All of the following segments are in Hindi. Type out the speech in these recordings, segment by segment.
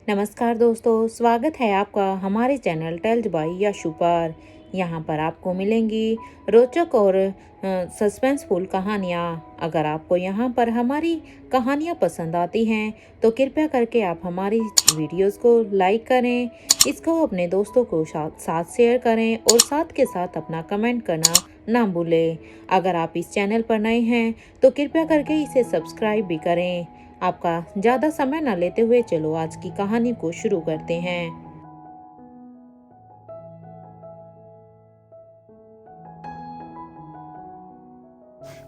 नमस्कार दोस्तों, स्वागत है आपका हमारे चैनल टेल्स बाय यशु पर। यहाँ पर आपको मिलेंगी रोचक और सस्पेंसफुल कहानियाँ। अगर आपको यहाँ पर हमारी कहानियाँ पसंद आती हैं तो कृपया करके आप हमारी वीडियोस को लाइक करें, इसको अपने दोस्तों को साथ शेयर करें और साथ के साथ अपना कमेंट करना ना भूलें। अगर आप इस चैनल पर नए हैं तो कृपया करके इसे सब्सक्राइब भी करें। आपका ज़्यादा समय न लेते हुए चलो आज की कहानी को शुरू करते हैं।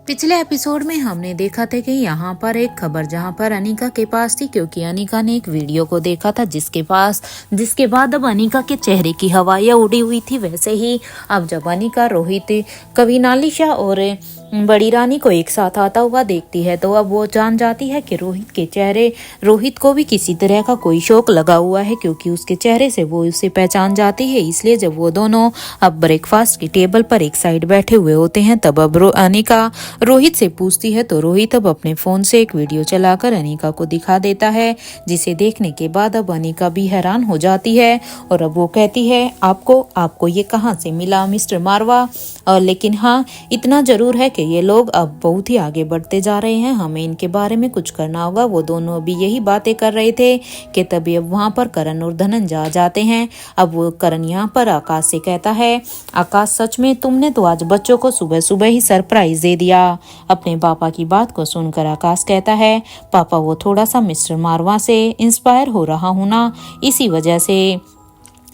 पिछले एपिसोड में हमने देखा था कि यहाँ पर एक खबर जहाँ पर अनिका के पास थी, क्योंकि अनिका ने एक वीडियो को देखा था जिसके बाद अब अनिका के चेहरे की हवाइयाँ उड़ी हुई थी। वैसे ही अब जब अनिका रोहित, कविनालिशा और बड़ी रानी को एक साथ आता हुआ देखती है तो अब वो जान जाती है कि रोहित को भी किसी तरह का कोई शौक लगा हुआ है, क्योंकि उसके चेहरे से वो उसे पहचान जाती है। इसलिए जब वो दोनों अब ब्रेकफास्ट की टेबल पर एक साइड बैठे हुए होते हैं तब अब अनिका रोहित से पूछती है तो रोहित अब अपने फोन से एक वीडियो चलाकर अनिका को दिखा देता है, जिसे देखने के बाद अब अनिका भी हैरान हो जाती है और अब वो कहती है आपको ये कहाँ से मिला मिस्टर मारवा। लेकिन हाँ, इतना जरूर है कि ये लोग अब बहुत ही आगे बढ़ते जा रहे हैं, हमें इनके बारे में कुछ करना होगा। वो दोनों अभी यही बातें कर रहे थे कि तभी अब वहाँ पर करण और धनंजय आ जाते हैं। अब वो करण यहाँ पर आकाश से कहता है, आकाश सच में तुमने तो आज बच्चों को सुबह सुबह ही सरप्राइज दे दिया। अपने पापा की बात को सुनकर आकाश कहता है, पापा वो थोड़ा सा मिस्टर मारवा से इंस्पायर हो रहा हूँ ना, इसी वजह से,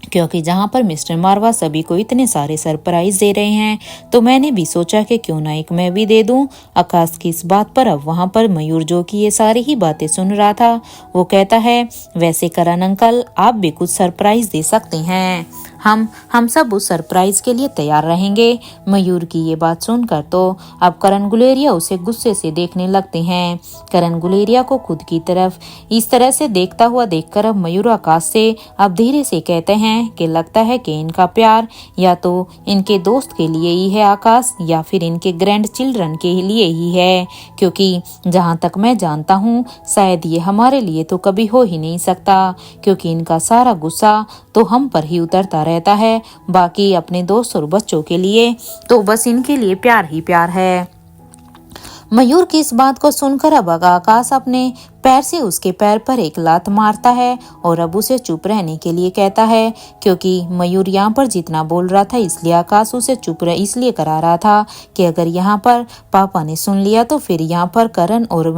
क्योंकि जहाँ पर मिस्टर मारवा सभी को इतने सारे सरप्राइज दे रहे हैं तो मैंने भी सोचा कि क्यों ना एक मैं भी दे दूं। आकाश की इस बात पर अब वहाँ पर मयूर, जो कि ये सारी ही बातें सुन रहा था, वो कहता है, वैसे करण अंकल आप भी कुछ सरप्राइज दे सकते हैं, हम सब उस सरप्राइज के लिए तैयार रहेंगे। मयूर की ये बात सुनकर तो अब करण गुलेरिया उसे गुस्से से देखने लगते हैं। करण गुलेरिया को खुद की तरफ इस तरह से देखता हुआ देखकर अब मयूर आकाश से अब धीरे से कहते हैं कि लगता है कि इनका प्यार या तो इनके दोस्त के लिए ही है आकाश, या फिर इनके ग्रैंड चिल्ड्रन के लिए ही है, क्योंकि जहाँ तक मैं जानता हूँ शायद ये हमारे लिए तो कभी हो ही नहीं सकता, क्योंकि इनका सारा गुस्सा तो हम पर ही उतरता रहता है। बाकी अपने दोस्त और बच्चों के लिए तो बस इनके लिए प्यार ही प्यार है। मयूर की इस बात को सुनकर अब आकाश अपने पैर से उसके पैर पर एक लात मारता है और अब उसे चुप रहने के लिए कहता है, क्योंकि मयूर यहाँ पर जितना बोल रहा था इसलिए आकाश उसे चुप इसलिए करा रहा था कि अगर यहाँ पर पापा ने सुन लिया तो फिर यहाँ पर करण और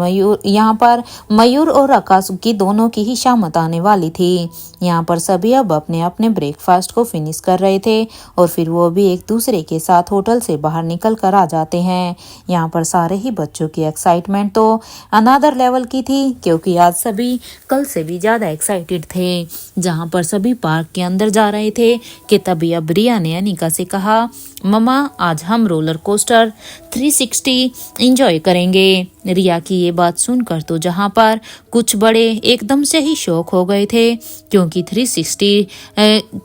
मयूर और आकाश की दोनों की ही शामत आने वाली थी। यहाँ पर सभी अब अपने अपने ब्रेकफास्ट को फिनिश कर रहे थे और फिर वो भी एक दूसरे के साथ होटल से बाहर निकल कर आ जाते हैं। यहाँ पर सारे ही बच्चों की एक्साइटमेंट तो अनदर लेवल की थी, क्योंकि आज सभी कल से भी ज्यादा एक्साइटेड थे। जहां पर सभी पार्क के अंदर जा रहे थे कि तभी अब रिया ने अनिका से कहा, मम्मा आज हम रोलर कोस्टर 360 एंजॉय करेंगे। रिया की ये बात सुनकर तो जहां पर कुछ बड़े एकदम से ही शौक हो गए थे, क्योंकि 360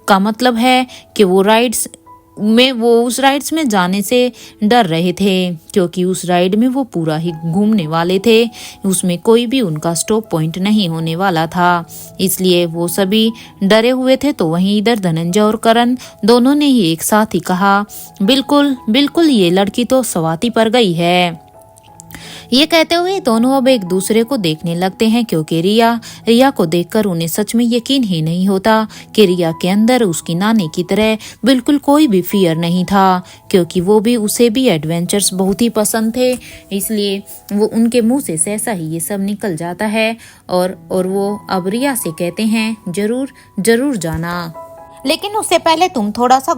का मतलब है कि वो उस राइड्स में जाने से डर रहे थे, क्योंकि उस राइड में वो पूरा ही घूमने वाले थे, उसमें कोई भी उनका स्टॉप पॉइंट नहीं होने वाला था, इसलिए वो सभी डरे हुए थे। तो वहीं इधर धनंजय और करण दोनों ने ही एक साथ ही कहा, बिल्कुल बिल्कुल ये लड़की तो सवाती पर गई है। ये कहते हुए दोनों अब एक दूसरे को देखने लगते हैं, क्योंकि रिया को देखकर उन्हें सच में यकीन ही नहीं होता कि रिया के अंदर उसकी नानी की तरह बिल्कुल कोई भी फियर नहीं था, क्योंकि उसे भी एडवेंचर्स बहुत ही पसंद थे, इसलिए वो उनके मुंह से सहसा ही ये सब निकल जाता है। और वो अब रिया से कहते हैं, जरूर जरूर जाना, लेकिन उससे पहले थोड़ा सा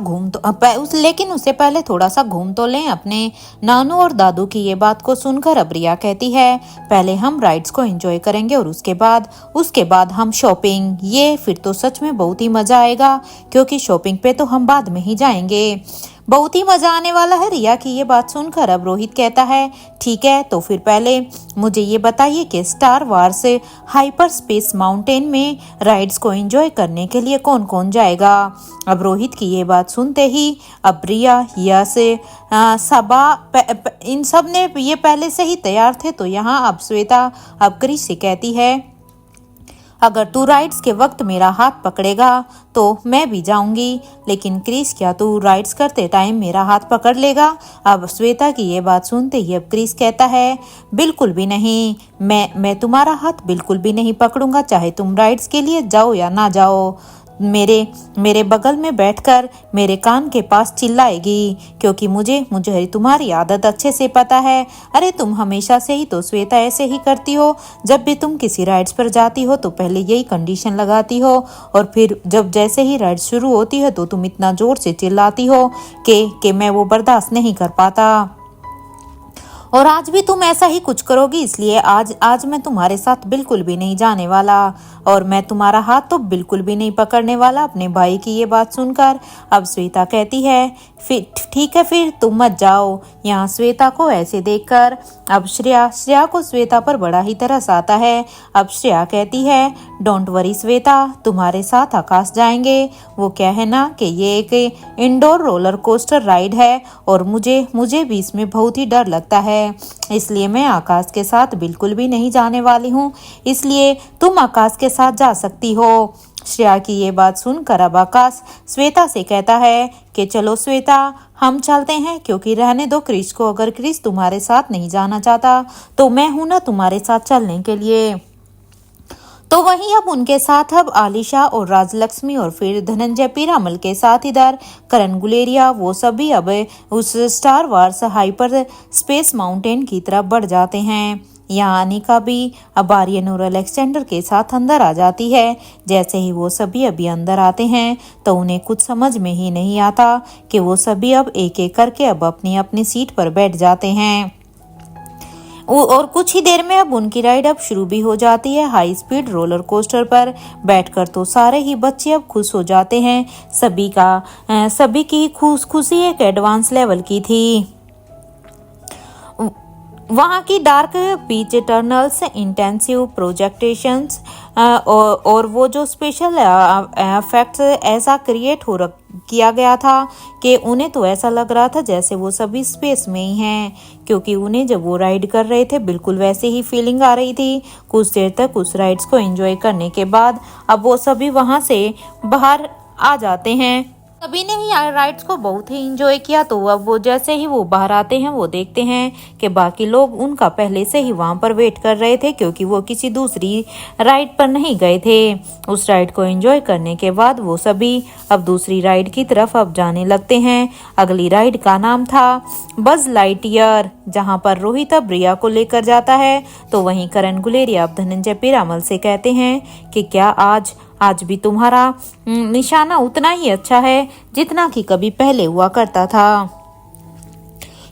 घूम तो लें। अपने नानू और दादू की ये बात को सुनकर अब रिया कहती है, पहले हम राइड्स को एंजॉय करेंगे और उसके बाद हम शॉपिंग, ये फिर तो सच में बहुत ही मजा आएगा, क्योंकि शॉपिंग पे तो हम बाद में ही जाएंगे, बहुत ही मजा आने वाला है। रिया की ये बात सुनकर अब रोहित कहता है, ठीक है तो फिर पहले मुझे ये बताइए कि star wars hyper space mountain में राइड्स को एंजॉय करने के लिए कौन कौन जाएगा। अब रोहित की ये बात सुनते ही अब रिया, यश, सबा इन सब ने ये पहले से ही तैयार थे। तो यहाँ अब श्वेता अब क्रिश से कहती है, अगर तू राइड्स के वक्त मेरा हाथ पकड़ेगा तो मैं भी जाऊंगी, लेकिन क्रिस क्या तू राइड्स करते टाइम मेरा हाथ पकड़ लेगा? अब श्वेता की ये बात सुनते ही अब क्रिस कहता है बिल्कुल भी नहीं, मैं तुम्हारा हाथ बिल्कुल भी नहीं पकड़ूंगा, चाहे तुम राइड्स के लिए जाओ या ना जाओ। मेरे बगल में बैठकर मेरे कान के पास चिल्लाएगी, क्योंकि मुझे तुम्हारी आदत अच्छे से पता है। अरे तुम हमेशा से ही तो श्वेता ऐसे ही करती हो, जब भी तुम किसी राइड्स पर जाती हो तो पहले यही कंडीशन लगाती हो, और फिर जब जैसे ही राइड शुरू होती है तो तुम इतना जोर से चिल्लाती हो कि मैं वो बर्दाश्त नहीं कर पाता। और आज भी तुम ऐसा ही कुछ करोगी, इसलिए आज मैं तुम्हारे साथ बिल्कुल भी नहीं जाने वाला, और मैं तुम्हारा हाथ तो बिल्कुल भी नहीं पकड़ने वाला। अपने भाई की ये बात सुनकर अब श्वेता कहती है फिर ठीक है, फिर तुम मत जाओ। यहाँ श्वेता को ऐसे देखकर अब श्रेया को श्वेता पर बड़ा ही तरस आता है। अब श्रेया कहती है डोंट वरी श्वेता, तुम्हारे साथ आकाश जाएंगे। वो क्या है ना कि ये एक इंडोर रोलर कोस्टर राइड है, और मुझे भी इसमें बहुत ही डर लगता है, इसलिए मैं आकाश के साथ बिल्कुल भी नहीं जाने वाली हूँ, इसलिए तुम आकाश के साथ जा सकती हो। श्रेया की ये बात सुनकर अब आकाश श्वेता से कहता है कि चलो श्वेता हम चलते हैं, क्योंकि रहने दो क्रिस को, अगर क्रिस तुम्हारे साथ नहीं जाना चाहता तो मैं हूं ना तुम्हारे साथ चलने के लिए। तो वहीं अब उनके साथ अब आलिशा और राजलक्ष्मी और फिर धनंजय पीरामल के साथ इधर करण गुलेरिया वो सभी अब उस star wars hyper space mountain की तरफ बढ़ जाते हैं। यहाँ अनिका भी अब आर्यन और अलेक्जेंडर के साथ अंदर आ जाती है। जैसे ही वो सभी अभी अंदर आते हैं तो उन्हें कुछ समझ में ही नहीं आता कि वो सभी अब एक एक करके अब अपनी अपनी सीट पर बैठ जाते हैं। और कुछ ही देर में अब उनकी राइड अब शुरू भी हो जाती है हाई स्पीड रोलर कोस्टर पर बैठकर। तो सारे ही बच्चे अब खुश हो जाते हैं। सभी की खुशी एक एडवांस लेवल की थी। वहाँ की डार्क बीच टर्नल्स, इंटेंसिव प्रोजेक्टेशंस और वो जो स्पेशल इफेक्ट्स ऐसा क्रिएट किया गया था कि उन्हें तो ऐसा लग रहा था जैसे वो सभी स्पेस में ही हैं, क्योंकि उन्हें जब वो राइड कर रहे थे बिल्कुल वैसे ही फीलिंग आ रही थी। कुछ देर तक उस राइड्स को एंजॉय करने के बाद अब वो सभी वहाँ से बाहर आ जाते हैं। सभी ने ही राइड्स को बहुत ही एंजॉय किया। तो अब वो जैसे ही वो बाहर आते हैं वो देखते हैं कि बाकी लोग उनका पहले से ही वहां पर वेट कर रहे थे, क्योंकि वो किसी दूसरी राइड पर नहीं गए थे। उस राइड को एंजॉय करने के बाद वो सभी अब दूसरी राइड की तरफ अब जाने लगते हैं। अगली राइड का नाम था बज लाइटईयर, जहां पर रोहित अब रिया को लेकर जाता है। तो वहीं करण गुलेरिया अब धनंजय पीरामल से कहते हैं कि क्या आज भी तुम्हारा निशाना उतना ही अच्छा है जितना कि कभी पहले हुआ करता था,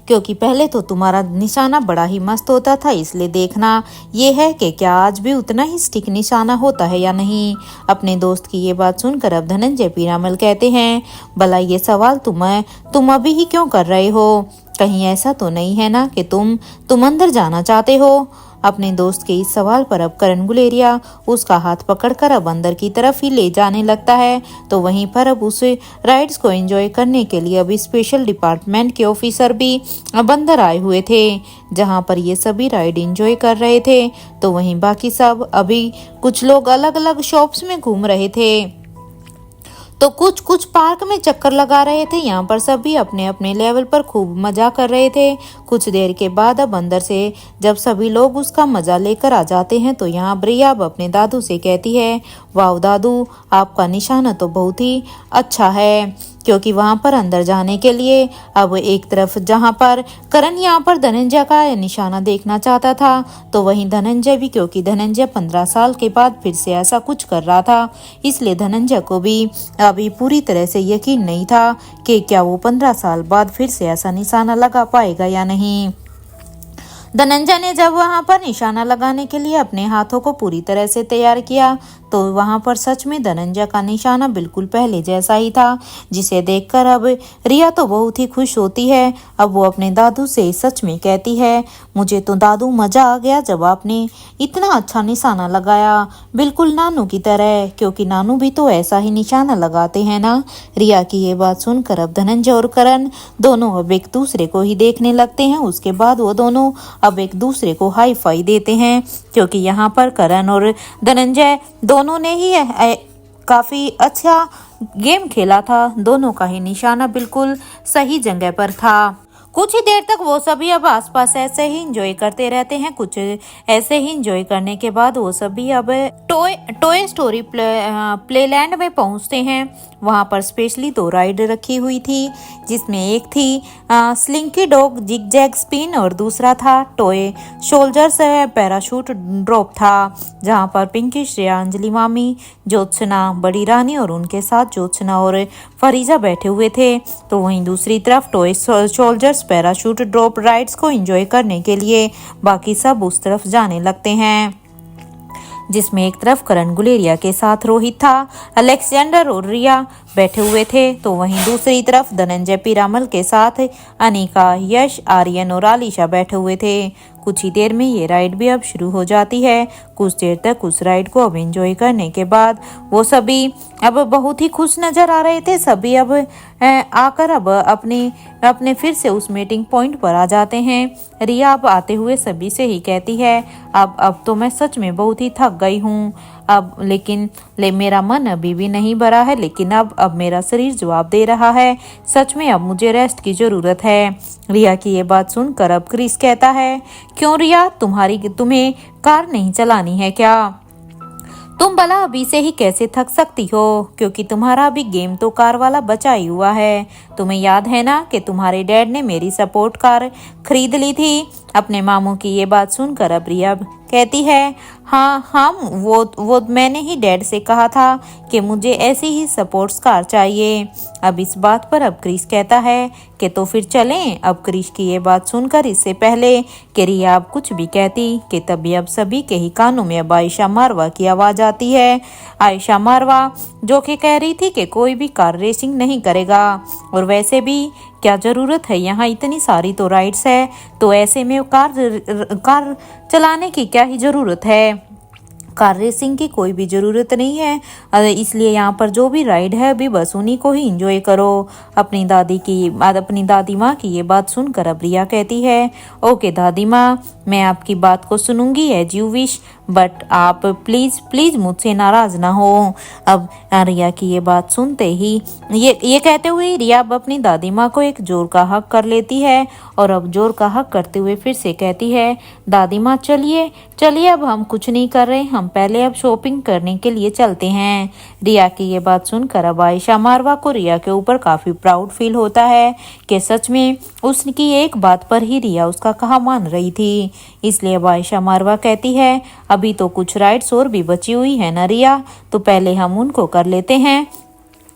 क्योंकि पहले तो तुम्हारा निशाना बड़ा ही मस्त होता था, इसलिए देखना ये है कि क्या आज भी उतना ही स्टिक निशाना होता है या नहीं। अपने दोस्त की ये बात सुनकर अब धनंजय पीरामल कहते हैं भला ये सवाल तुम अभी ही क्यों कर रहे हो? कहीं ऐसा तो नहीं है ना कि तुम अंदर जाना चाहते हो? अपने दोस्त के इस सवाल पर अब करण गुलेरिया उसका हाथ पकड़कर अब अंदर की तरफ ही ले जाने लगता है। तो वहीं पर अब उसे राइड्स को एंजॉय करने के लिए अब स्पेशल डिपार्टमेंट के ऑफिसर भी अब अंदर आए हुए थे, जहां पर ये सभी राइड एंजॉय कर रहे थे। तो वहीं बाकी सब अभी कुछ लोग अलग अलग शॉप्स में घूम रहे थे, तो कुछ पार्क में चक्कर लगा रहे थे। यहाँ पर सभी अपने अपने लेवल पर खूब मजा कर रहे थे। कुछ देर के बाद अब अंदर से जब सभी लोग उसका मजा लेकर आ जाते हैं तो यहाँ ब्रिया अब अपने दादू से कहती है वाह दादू, आपका निशाना तो बहुत ही अच्छा है, क्योंकि वहां पर अंदर जाने के लिए अब एक तरफ जहां पर करण यहाँ पर धनंजय का निशाना देखना चाहता था, तो वहीं धनंजय भी, क्योंकि धनंजय 15 साल के बाद फिर से ऐसा कुछ कर रहा था, इसलिए धनंजय को भी अभी पूरी तरह से यकीन नहीं था कि क्या वो 15 साल बाद फिर से ऐसा निशाना लगा पाएगा या नहीं। धनंजय ने जब वहां पर निशाना लगाने के लिए अपने हाथों को पूरी तरह से तैयार किया तो वहां पर सच में धनंजय का निशाना बिल्कुल पहले जैसा ही था, जिसे देखकर अब रिया तो बहुत ही खुश होती है। अब वो अपने दादू से सच में कहती है मुझे तो दादू मजा आ गया जब आपने इतना अच्छा निशाना लगाया, बिल्कुल नानू की तरह, क्योंकि नानू भी तो ऐसा ही निशाना लगाते हैं ना। रिया की ये बात सुनकर अब धनंजय और करण दोनों अब एक दूसरे को ही देखने लगते हैं। उसके बाद वो दोनों अब एक दूसरे को हाई फाई देते हैं, क्योंकि यहाँ पर करण और धनंजय दोनों ने ही काफी अच्छा गेम खेला था। दोनों का ही निशाना बिल्कुल सही जगह पर था। कुछ ही देर तक वो सभी अब आसपास ऐसे ही एंजॉय करते रहते हैं। कुछ ऐसे ही एंजॉय करने के बाद वो सभी अब टॉय स्टोरी प्लेलैंड में पहुंचते हैं। वहां पर स्पेशली 2 राइड रखी हुई थी, जिसमें एक थी slinky dog zig zag spin और दूसरा था टॉय सोल्जर्स पैराशूट ड्रॉप था, जहां पर पिंकी, श्रेया, अंजलि मामी, ज्योत्सना, बड़ी रानी और उनके साथ ज्योत्सना और फरीजा बैठे हुए थे। तो वहीं दूसरी तरफ toy soldiers parachute drop rides को एंजॉय करने के लिए बाकी सब उस तरफ जाने लगते हैं, जिसमें एक तरफ करण गुलेरिया के साथ रोहित था, अलेक्जेंडर और रिया बैठे हुए थे। तो वहीं दूसरी तरफ धनंजय पीरामल के साथ अनिका, यश, आर्यन और आलिशा बैठे हुए थे। कुछ ही देर में ये राइड भी अब शुरू हो जाती है। कुछ देर तक उस राइड को अब एंजॉय करने के बाद वो सभी अब बहुत ही खुश नजर आ रहे थे। सभी अब आकर अब अपने फिर से उस मीटिंग पॉइंट पर आ जाते हैं। रिया अब आते हुए सभी से ही कहती है, अब तो मैं सच में बहुत ही थक गई हूँ अब, लेकिन मेरा मन अभी भी नहीं भरा है, लेकिन अब मेरा शरीर जवाब दे रहा है। सच में अब मुझे रेस्ट की जरूरत है। रिया की ये बात सुनकर अब क्रिस कहता है, क्यों रिया, तुम्हें कार नहीं चलानी है क्या? तुम भला अभी से ही कैसे थक सकती हो, क्योंकि तुम्हारा भी गेम तो कार वाला बचा ही हुआ है। तुम्हें याद है ना कि तुम्हारे डैड ने मेरी सपोर्ट कार खरीद ली थी। अपने मामू की ये बात सुनकर अब रिया कहती है, हाँ वो मैंने ही डैड से कहा था कि मुझे ऐसी ही सपोर्ट्स कार चाहिए। अब इस बात पर अब क्रिस कहता है कि तो फिर चलें। अब क्रिस की ये बात सुनकर इससे पहले कि रिया अब कुछ भी कहती कि तभी अब सभी के ही कानों में अब आयशा मारवा की आवाज आती है। आयशा मारवा जो कि कह रही थी कि कोई भी कार रेसिंग नहीं करेगा, और वैसे भी क्या जरूरत है, यहाँ इतनी सारी तो राइड्स है, तो ऐसे में कार चलाने की क्या ही जरूरत है। कार रेसिंग की कोई भी जरूरत नहीं है, इसलिए यहाँ पर जो भी राइड है अभी बस उन्हीं को ही एंजॉय करो। अपनी दादी माँ की ये बात सुनकर अब रिया कहती है, ओके दादी माँ, मैं आपकी बात को सुनूंगी एज यू विश, बट आप प्लीज मुझसे नाराज ना हो। अब रिया की ये बात सुनते ही ये कहते हुए रिया अब अपनी दादी माँ को एक जोर का हक कर लेती है, और अब जोर का हक करते हुए फिर से कहती है, दादी माँ चलिए अब हम कुछ नहीं कर रहे, हम पहले अब शॉपिंग करने के लिए चलते हैं। रिया की ये बात सुनकर अब आयशा मारवा को रिया के ऊपर काफी प्राउड फील होता है कि सच में उसकी एक बात पर ही रिया उसका कहा मान रही थी। इसलिए अब आयशा मारवा कहती है, अभी तो कुछ राइड्स और भी बची हुई है ना रिया, तो पहले हम उनको कर लेते हैं,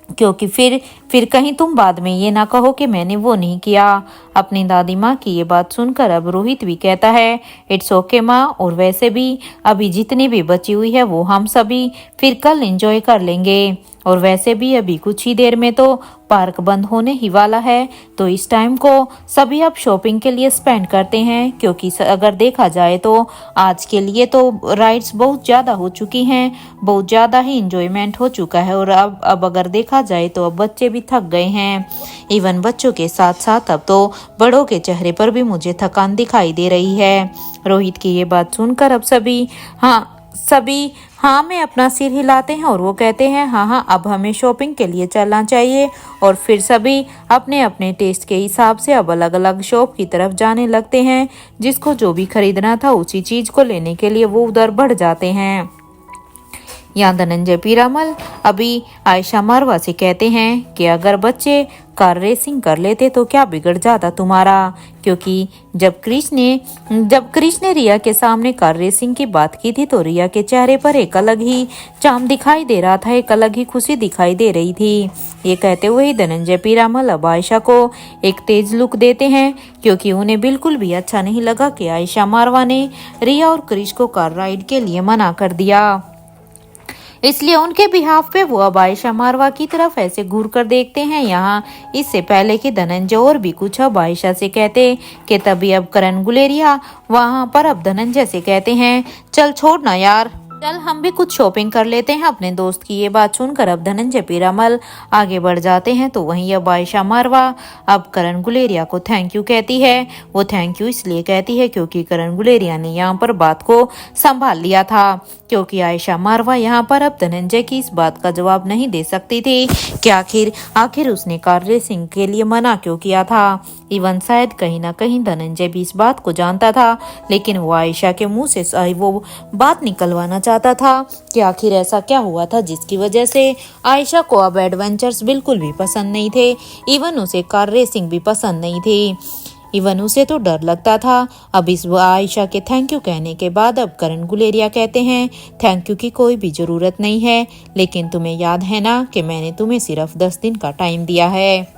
क्योंकि फिर कहीं तुम बाद में ये ना कहो कि मैंने वो नहीं किया। अपनी दादी माँ की ये बात सुनकर अब रोहित भी कहता है, इट्स ओके माँ, और वैसे भी अभी जितनी भी बची हुई है वो हम सभी फिर कल एंजॉय कर लेंगे, और वैसे भी अभी कुछ ही देर में तो पार्क बंद होने ही वाला है, तो इस टाइम को सभी अब शॉपिंग के लिए स्पेंड करते हैं। क्योंकि अगर देखा जाए तो आज के लिए तो राइड्स बहुत ज़्यादा हो चुकी हैं, बहुत ज़्यादा ही इंजॉयमेंट हो चुका है, और अब अगर देखा जाए तो अब बच्चे भी थक गए हैं। इवन बच्चों के साथ साथ अब तो बड़ों के चेहरे पर भी मुझे थकान दिखाई दे रही है। रोहित की ये बात सुनकर अब सभी हाँ में अपना सिर हिलाते हैं, और वो कहते हैं, हाँ अब हमें शॉपिंग के लिए चलना चाहिए। और फिर सभी अपने अपने टेस्ट के हिसाब से अब अलग अलग शॉप की तरफ जाने लगते हैं। जिसको जो भी खरीदना था उसी चीज को लेने के लिए वो उधर बढ़ जाते हैं। यहाँ धनंजय पीरामल अभी आयशा मारवा से कहते हैं कि अगर बच्चे कार रेसिंग कर लेते तो क्या बिगड़ जाता तुम्हारा, क्योंकि जब क्रिश ने रिया के सामने कार रेसिंग की बात की थी तो रिया के चेहरे पर एक अलग ही चाम दिखाई दे रहा था, एक अलग ही खुशी दिखाई दे रही थी। ये कहते हुए ही धनंजय पीरामल अब आयशा को एक तेज लुक देते हैं, क्योंकि उन्हें बिल्कुल भी अच्छा नहीं लगा कि आयशा मारवा ने रिया और क्रिश को कार राइड के लिए मना कर दिया। इसलिए उनके बिहाफ पे वो अब आयशा मारवा की तरफ ऐसे घूर कर देखते हैं। यहाँ इससे पहले कि धनंजय और भी कुछ अब आयशा से कहते कि तभी अब करण गुलेरिया वहाँ पर अब धनंजय से कहते हैं, चल छोड़ ना यार, चल हम भी कुछ शॉपिंग कर लेते हैं। अपने दोस्त की ये बात सुनकर अब धनंजय पीरामल आगे बढ़ जाते हैं तो वहीं अब आयशा मारवा अब करण गुलेरिया को थैंक यू कहती है। वो थैंक यू इसलिए कहती है क्योंकि करण गुलेरिया ने यहाँ पर बात को संभाल लिया था, क्योंकि आयशा मारवा यहाँ पर अब धनंजय की इस बात का जवाब नहीं दे सकती थी कि आखिर उसने कार रेसिंग के लिए मना क्यों किया था। इवन शायद कहीं ना कहीं धनंजय भी इस बात को जानता था, लेकिन वो आयशा के मुंह से वो बात निकलवाना चाहता था कि आखिर ऐसा क्या हुआ था जिसकी वजह से आयशा को अब एडवेंचर्स बिल्कुल भी पसंद नहीं थे। इवन उसे कार रेसिंग भी पसंद नहीं थी। इवन उसे तो डर लगता था। अब इस आयशा के थैंक यू कहने के बाद अब करण गुलेरिया कहते हैं थैंक यू की कोई भी जरूरत नहीं है, लेकिन तुम्हें याद है ना कि मैंने तुम्हें सिर्फ 10 दिन का टाइम दिया है।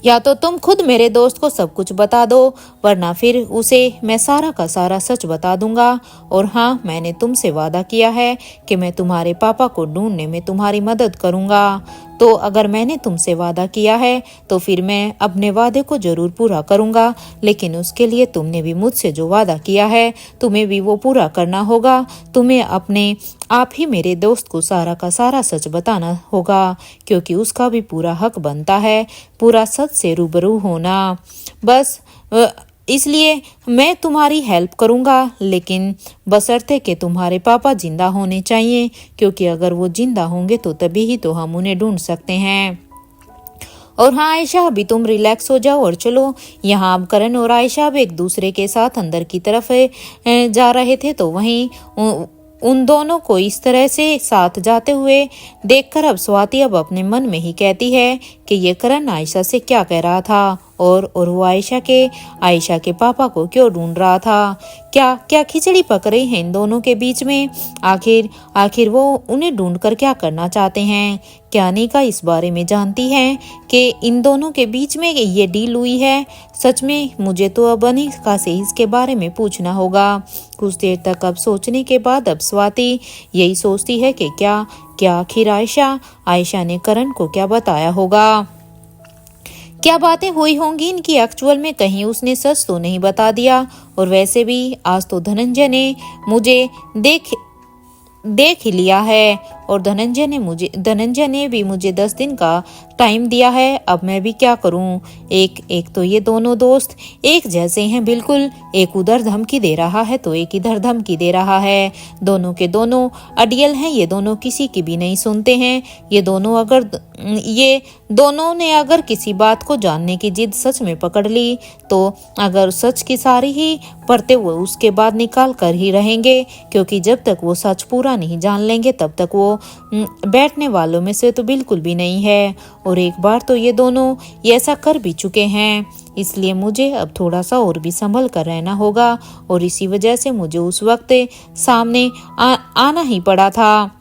या तो तुम खुद मेरे दोस्त को सब कुछ बता दो, वरना फिर उसे मैं सारा का सारा सच बता दूंगा। और हाँ, मैंने तुमसे वादा किया है कि मैं तुम्हारे पापा को ढूंढने में तुम्हारी मदद करूंगा। तो अगर मैंने तुमसे वादा किया है तो फिर मैं अपने वादे को जरूर पूरा करूंगा, लेकिन उसके लिए तुमने भी मुझसे जो वादा किया है तुम्हें भी वो पूरा करना होगा। तुम्हें अपने आप ही मेरे दोस्त को सारा का सारा सच बताना होगा, क्योंकि उसका भी पूरा हक बनता है पूरा सच से रूबरू होना। बस इसलिए मैं तुम्हारी हेल्प करूंगा, लेकिन बशर्ते कि तुम्हारे पापा जिंदा होने चाहिए, क्योंकि अगर वो जिंदा होंगे तो तभी ही तो हम उन्हें ढूंढ सकते हैं। और हाँ आयशा, अभी तुम रिलैक्स हो जाओ और चलो। यहाँ अब करण और आयशा अब एक दूसरे के साथ अंदर की तरफ जा रहे थे तो वहीं उन दोनों को इस तरह से साथ जाते हुए देखकर अब स्वाति अब अपने मन में ही कहती है कि ये करण आयशा से क्या कह रहा था और वो आयशा के पापा को क्यों ढूंढ रहा था। क्या क्या खिचड़ी पक रही है इन दोनों के बीच में। आखिर वो उन्हें ढूंढकर क्या करना चाहते हैं। क्या अनिका इस बारे में जानती है कि इन दोनों के बीच में ये डील हुई है। सच में मुझे तो अब अनिका से इसके बारे में पूछना होगा। कुछ देर तक अब सोचने के बाद अब स्वाति यही सोचती है कि क्या आखिर आयशा ने करण को क्या बताया होगा। क्या बातें हुई होंगी इनकी एक्चुअल में, कहीं उसने सच तो नहीं बता दिया। और वैसे भी आज तो धनंजय ने मुझे देख ही लिया है और धनंजय ने भी मुझे 10 दिन का टाइम दिया है। अब मैं भी क्या करूं। एक तो ये दोनों दोस्त एक जैसे हैं बिल्कुल, एक उधर धमकी दे रहा है तो एक इधर धमकी दे रहा है। दोनों के दोनों अड़ियल हैं, ये दोनों किसी की भी नहीं सुनते हैं। ये दोनों ने अगर किसी बात को जानने की जिद सच में पकड़ ली तो अगर सच की सारी ही परतें वो उसके बाद निकाल कर ही रहेंगे, क्योंकि जब तक वो सच पूरा नहीं जान लेंगे तब तक वो बैठने वालों में से तो बिल्कुल भी नहीं है। और एक बार तो ये दोनों ऐसा कर भी चुके हैं, इसलिए मुझे अब थोड़ा सा और भी संभल कर रहना होगा। और इसी वजह से मुझे उस वक्त सामने आना ही पड़ा था।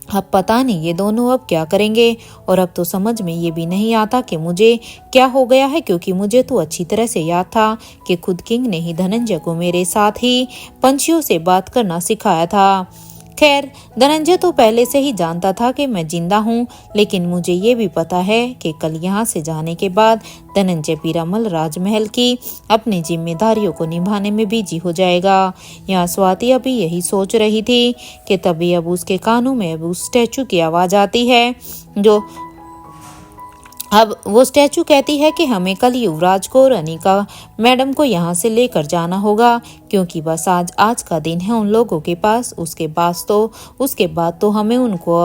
अब पता नहीं ये दोनों अब क्या करेंगे। और अब तो समझ में ये भी नहीं आता कि मुझे क्या हो गया है, क्योंकि मुझे तो अच्छी तरह से याद था कि खुद किंग ने ही धनंजय को मेरे साथ ही पंछियों से बात करना सिखाया था। खैर, धनंजय तो पहले से ही जानता था कि मैं जिंदा हूँ, लेकिन मुझे ये भी पता है कि कल यहाँ से जाने के बाद धनंजय पीरामल राजमहल की अपनी जिम्मेदारियों को निभाने में बिजी हो जाएगा। यहाँ स्वाति अभी यही सोच रही थी कि तभी अब उसके कानों में अब उस स्टैचू की आवाज आती है। अब वो स्टैचू कहती है कि हमें कल युवराज को और अनिका मैडम को यहाँ से लेकर जाना होगा, क्योंकि बस आज का दिन है उन लोगों के पास। उसके बाद तो हमें उनको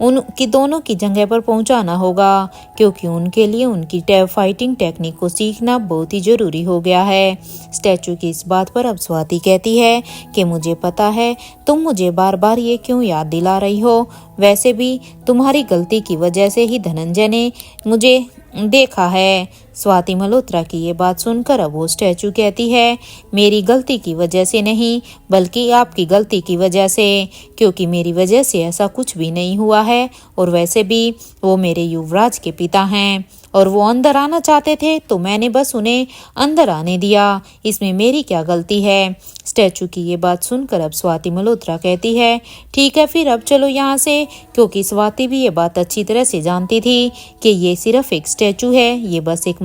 उनकी दोनों की जगह पर पहुँचाना होगा, क्योंकि उनके लिए उनकी फाइटिंग टेक्निक को सीखना बहुत ही जरूरी हो गया है। स्टैचू की इस बात पर अब स्वाति कहती है कि मुझे पता है तुम मुझे बार बार ये क्यों याद दिला रही हो। वैसे भी तुम्हारी गलती की वजह से ही धनंजय ने मुझे देखा है। स्वाति मल्होत्रा की ये बात सुनकर अब वो स्टैचू कहती है मेरी गलती की वजह से नहीं, बल्कि आपकी गलती की वजह से, क्योंकि मेरी वजह से ऐसा कुछ भी नहीं हुआ है। और वैसे भी वो मेरे युवराज के पिता हैं और वो अंदर आना चाहते थे तो मैंने बस उन्हें अंदर आने दिया। इसमें मेरी क्या गलती है। स्टैचू की ये बात सुनकर अब स्वाति मल्होत्रा कहती है ठीक है फिर अब चलो यहाँ से, क्योंकि स्वाति भी ये बात अच्छी तरह से जानती थी कि ये सिर्फ एक स्टैचू है, ये बस एक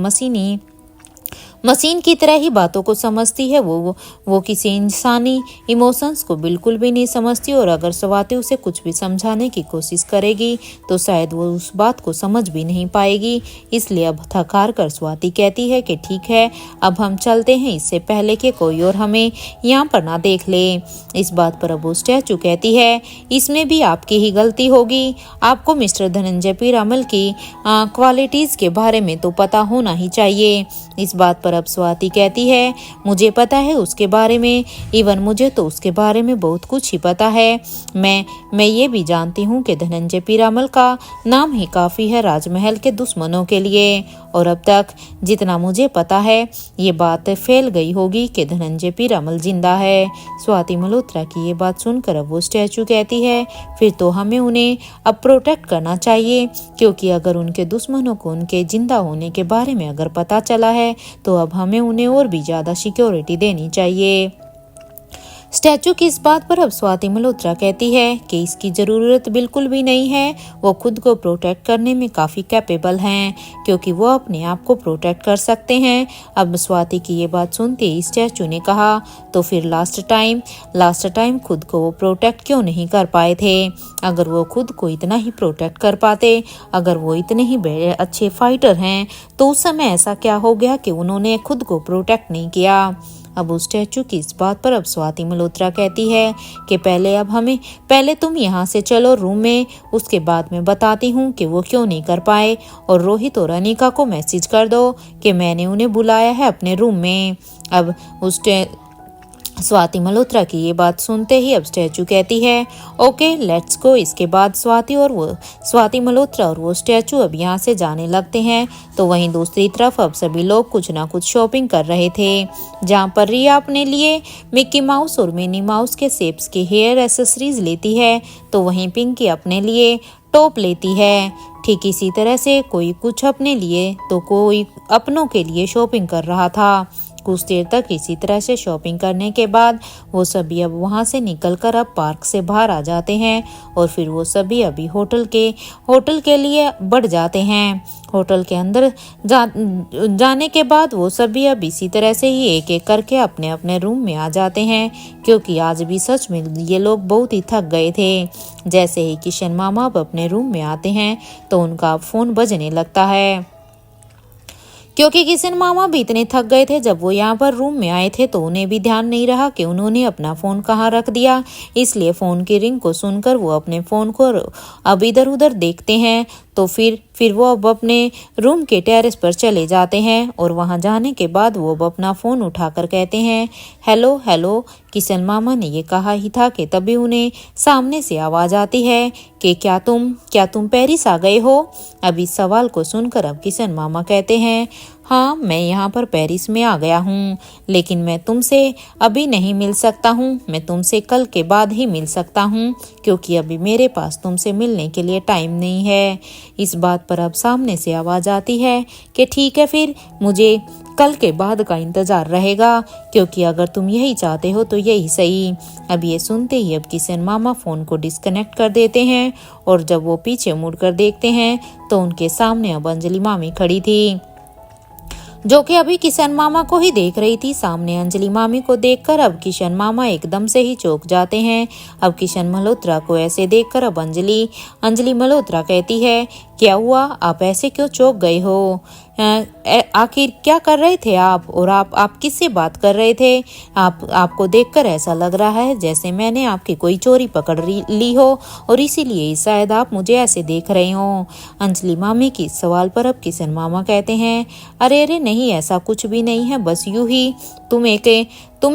मशीन की तरह ही बातों को समझती है। वो किसी इंसानी इमोशंस को बिल्कुल भी नहीं समझती, और अगर स्वाति उसे कुछ भी समझाने की कोशिश करेगी तो शायद वो उस बात को समझ भी नहीं पाएगी। इसलिए अब थक हार कर स्वाति कहती है कि ठीक है, अब हम चलते हैं, इससे पहले कि कोई और हमें यहाँ पर ना देख ले। इस बात पर अब वो स्टैचू कहती है, इसमें भी आपकी ही गलती होगी। आपको मिस्टर धनंजय पीरामल की क्वालिटीज के बारे में तो पता होना ही चाहिए। इस बात पर अब स्वाति कहती है, मुझे पता है उसके बारे में, इवन मुझे तो उसके बारे में बहुत कुछ ही पता है। मैं ये भी जानती हूँ कि धनंजय पीरामल का नाम ही काफी है राजमहल के दुश्मनों के लिए, और अब तक जितना मुझे पता है ये बात फैल गई होगी कि धनंजय पीरामल जिंदा है। स्वाति मल्होत्रा की ये बात सुनकर अब वो स्टैचू कहती है, फिर तो हमें उन्हें अब प्रोटेक्ट करना चाहिए, क्योंकि अगर उनके दुश्मनों को उनके जिंदा होने के बारे में अगर पता चला है तो अब हमें उन्हें और भी ज्यादा सिक्योरिटी देनी चाहिए। स्टैचू की इस बात पर अब स्वाति मल्होत्रा कहती है कि इसकी जरूरत बिल्कुल भी नहीं है, वो खुद को प्रोटेक्ट करने में काफी कैपेबल हैं, क्योंकि वो अपने आप को प्रोटेक्ट कर सकते हैं। अब स्वाति की ये बात सुनते ही स्टैचू ने कहा, तो फिर लास्ट टाइम खुद को वो प्रोटेक्ट क्यों नहीं कर पाए थे? अगर वो खुद को इतना ही प्रोटेक्ट कर पाते, अगर वो इतने ही बड़े अच्छे फाइटर हैं, तो उस समय ऐसा क्या हो गया कि उन्होंने खुद को प्रोटेक्ट नहीं किया? अब उस स्टैचू की इस बात पर अब स्वाति मल्होत्रा कहती है कि पहले तुम यहाँ से चलो रूम में, उसके बाद मैं बताती हूँ कि वो क्यों नहीं कर पाए, और रोहित और अनिका को मैसेज कर दो कि मैंने उन्हें बुलाया है अपने रूम में। अब स्वाति मल्होत्रा की ये बात सुनते ही अब स्टैचू कहती है, ओके लेट्स गो। इसके बाद स्वाति मल्होत्रा और वो स्टैचू अब यहाँ से जाने लगते हैं। तो वहीं दूसरी तरफ अब सभी लोग कुछ ना कुछ शॉपिंग कर रहे थे, जहाँ पर रिया अपने लिए मिक्की माउस और मिनी माउस के शेप्स के हेयर एसेसरीज लेती है, तो वहीं पिंकी अपने लिए टॉप लेती है। ठीक इसी तरह से कोई कुछ अपने लिए तो कोई अपनों के लिए शॉपिंग कर रहा था। कुछ देर तक इसी तरह से शॉपिंग करने के बाद वो सभी अब वहां से निकलकर अब पार्क से बाहर आ जाते हैं, और फिर वो सभी अभी होटल के लिए बढ़ जाते हैं। होटल के अंदर जाने के बाद वो सभी अब इसी तरह से ही एक एक करके अपने अपने रूम में आ जाते हैं, क्योंकि आज भी सच में ये लोग बहुत ही थक गए थे। जैसे ही किशन मामा अब अपने रूम में आते हैं तो उनका फोन बजने लगता है, क्योंकि किशन मामा भी इतने थक गए थे जब वो यहाँ पर रूम में आए थे, तो उन्हें भी ध्यान नहीं रहा कि उन्होंने अपना फ़ोन कहाँ रख दिया। इसलिए फ़ोन की रिंग को सुनकर वो अपने फ़ोन को अब इधर उधर देखते हैं। तो फिर वो अब अपने रूम के टेरेस पर चले जाते हैं, और वहां जाने के बाद वो अब अपना फ़ोन उठाकर कहते हैं, हेलो हेलो। किशन मामा ने ये कहा ही था कि तभी उन्हें सामने से आवाज़ आती है कि क्या तुम पेरिस आ गए हो? अब इस सवाल को सुनकर अब किशन मामा कहते हैं, हाँ मैं यहाँ पर पेरिस में आ गया हूँ, लेकिन मैं तुमसे अभी नहीं मिल सकता हूँ, मैं तुमसे कल के बाद ही मिल सकता हूँ, क्योंकि अभी मेरे पास तुमसे मिलने के लिए टाइम नहीं है। इस बात पर अब सामने से आवाज़ आती है कि ठीक है, फिर मुझे कल के बाद का इंतज़ार रहेगा, क्योंकि अगर तुम यही चाहते हो तो यही सही। अब ये सुनते ही अब किशन मामा फ़ोन को डिस्कनेक्ट कर देते हैं, और जब वो पीछे मुड़कर देखते हैं तो उनके सामने अब अंजलि मामी खड़ी थी, जो कि अभी किशन मामा को ही देख रही थी। सामने अंजलि मामी को देखकर अब किशन मामा एकदम से ही चौंक जाते हैं। अब किशन मल्होत्रा को ऐसे देखकर अब अंजलि मल्होत्रा कहती है, क्या हुआ, आप ऐसे क्यों चौंक गए हो? आखिर क्या कर रहे थे आप, और आप किससे बात कर रहे थे? आपको देखकर ऐसा लग रहा है जैसे मैंने आपकी कोई चोरी पकड़ ली हो, और इसीलिए शायद आप मुझे ऐसे देख रहे हो। अंजलि मामी की सवाल पर अब किशन मामा कहते हैं, अरे नहीं, ऐसा कुछ भी नहीं है, बस यूं ही। तुम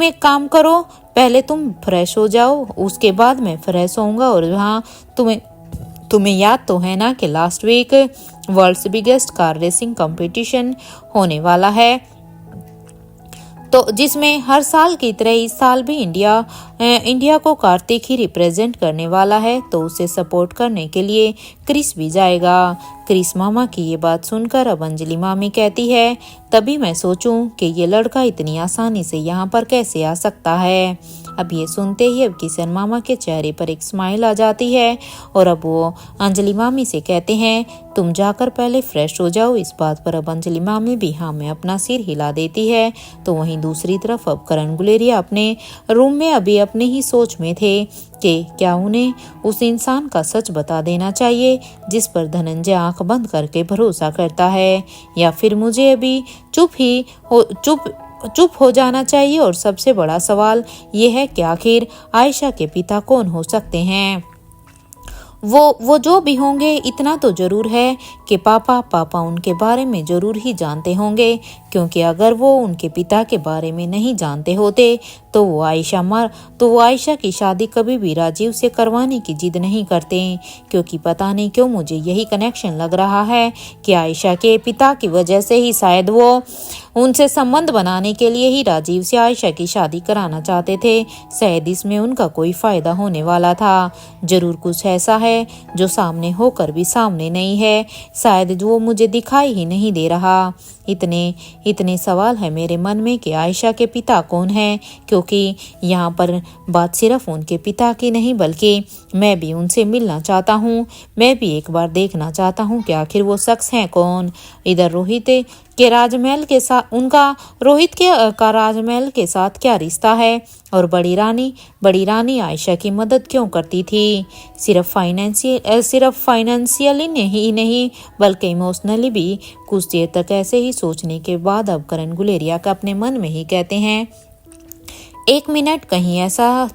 एक काम करो, पहले तुम फ्रेश हो जाओ, उसके बाद मैं फ्रेश होऊंगा। और हाँ, तुम्हें याद तो है ना कि last week world's biggest car racing competition होने वाला है, तो जिसमें हर साल की तरह इस साल भी इंडिया को कार्तिक ही रिप्रेजेंट करने वाला है, तो उसे सपोर्ट करने के लिए क्रिस भी जाएगा। क्रिस मामा की ये बात सुनकर अब अंजलि मामी कहती है, तभी मैं सोचूं कि ये लड़का इतनी आसानी से यहाँ पर कैसे आ सकता है। अब ये सुनते ही अब किशन मामा के चेहरे पर एक स्माइल आ जाती है और अब वो अंजलि मामी से कहते हैं, तुम जाकर पहले फ्रेश हो जाओ। इस बात पर अब अंजलि मामी भी हाँ में अपना सिर हिला देती है। तो वहीं दूसरी तरफ अब करण गुलेरिया अपने रूम में अभी अपने ही सोच में थे कि क्या उन्हें उस इंसान का सच बता देना चाहिए जिस पर धनंजय आंख बंद करके भरोसा करता है, या फिर मुझे अभी चुप हो जाना चाहिए। और सबसे बड़ा सवाल ये है कि आखिर आयशा के पिता कौन हो सकते हैं। वो जो भी होंगे, इतना तो जरूर है कि पापा उनके बारे में जरूर ही जानते होंगे, क्योंकि अगर वो उनके पिता के बारे में नहीं जानते होते तो वो आयशा की शादी कभी भी राजीव से करवाने की जिद नहीं करते। क्योंकि पता नहीं क्यों मुझे यही कनेक्शन लग रहा है कि आयशा के पिता की वजह से ही शायद वो उनसे संबंध बनाने के लिए ही राजीव से आयशा की शादी कराना चाहते थे। शायद इसमें उनका कोई फायदा होने वाला था। जरूर कुछ ऐसा है जो सामने होकर भी सामने नहीं है, शायद जो वो मुझे दिखाई ही नहीं दे रहा। इतने सवाल है मेरे मन में कि आयशा के पिता कौन है, क्योंकि यहाँ पर बात सिर्फ उनके पिता की नहीं बल्कि मैं भी उनसे मिलना चाहता हूँ। मैं भी एक बार देखना चाहता हूँ कि आखिर वो शख्स हैं कौन। इधर रोहित का राजमहल के साथ क्या रिश्ता है, और बड़ी रानी आयशा की मदद क्यों करती थी। सिर्फ फाइनेंशियली नहीं बल्कि इमोशनली भी। कुछ देर तक ऐसे ही सोचने के बाद अब करण गुलेरिया का अपने मन में ही कहते हैं, एक मिनट, कहीं ऐसा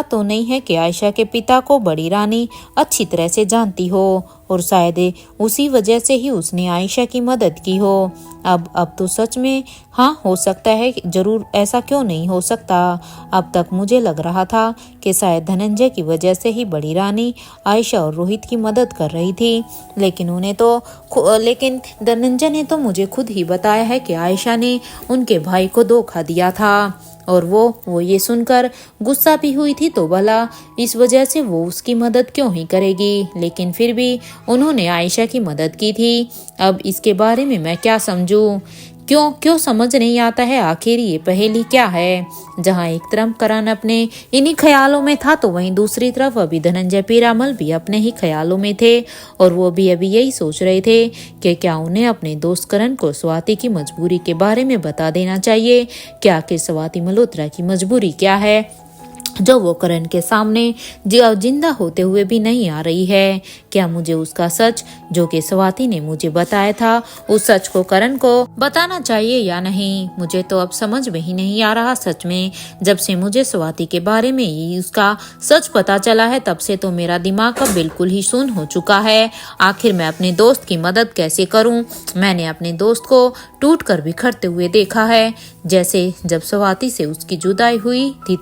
तो नहीं है कि आयशा के पिता को बड़ी रानी अच्छी तरह से जानती हो और शायद उसी वजह से ही उसने आयशा की मदद की हो। अब तो सच में हाँ हो सकता है, जरूर ऐसा क्यों नहीं हो सकता। अब तक मुझे लग रहा था कि शायद धनंजय की वजह से ही बड़ी रानी आयशा और रोहित की मदद कर रही थी, लेकिन धनंजय ने तो मुझे खुद ही बताया है कि आयशा ने उनके भाई को धोखा दिया था और वो ये सुनकर गुस्सा भी हुई थी। तो भला इस वजह से वो उसकी मदद क्यों ही करेगी, लेकिन फिर भी उन्होंने आयशा की मदद की थी। अब इसके बारे में मैं क्या समझूं, क्यों समझ नहीं आता है आखिर ये पहेली क्या है। जहां एक तरफ करण अपने इन्हीं ख्यालों में था तो वहीं दूसरी तरफ अभी धनंजय पीरामल भी अपने ही ख्यालों में थे और वो भी अभी यही सोच रहे थे कि क्या उन्हें अपने दोस्त करण को स्वाति की मजबूरी के बारे में बता देना चाहिए। क्या आखिर स्वाति मल्होत्रा की मजबूरी क्या है जो वो करण के सामने जिंदा होते हुए भी नहीं आ रही है। क्या मुझे उसका सच जो कि स्वाति ने मुझे बताया था, उस सच को करण को बताना चाहिए या नहीं। मुझे तो अब समझ में ही नहीं आ रहा। सच में जब से मुझे स्वाति के बारे में ही उसका सच पता चला है तब से तो मेरा दिमाग अब बिल्कुल ही सुन्न हो चुका है। आखिर मैं अपने दोस्त की मदद कैसे करूं। मैंने अपने दोस्त को टूट कर बिखरते हुए देखा है, जैसे जब स्वाति से उसकी जुदाई हुई थी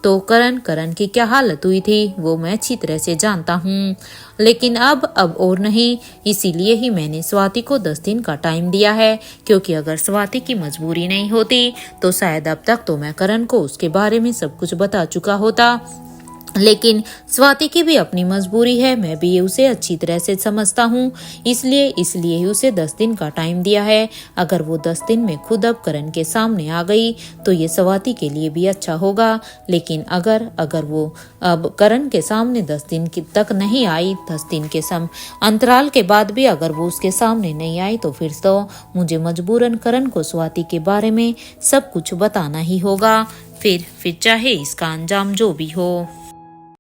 तो करण की क्या हालत हुई थी वो मैं अच्छी तरह से जानता हूँ। लेकिन अब और नहीं, इसीलिए ही मैंने स्वाति को 10 दिन का टाइम दिया है, क्योंकि अगर स्वाति की मजबूरी नहीं होती तो शायद अब तक तो मैं करण को उसके बारे में सब कुछ बता चुका होता। लेकिन स्वाति की भी अपनी मजबूरी है, मैं भी उसे अच्छी तरह से समझता हूँ, इसलिए ही उसे 10 दिन का टाइम दिया है। अगर वो 10 दिन में खुद अब करण के सामने आ गई तो ये स्वाति के लिए भी अच्छा होगा। लेकिन अगर वो अब करण के सामने 10 दिन तक नहीं आई, 10 दिन के अंतराल के बाद भी अगर वो उसके सामने नहीं आई तो फिर तो मुझे मजबूरन करण को स्वाति के बारे में सब कुछ बताना ही होगा, फिर चाहे इसका अंजाम जो भी हो।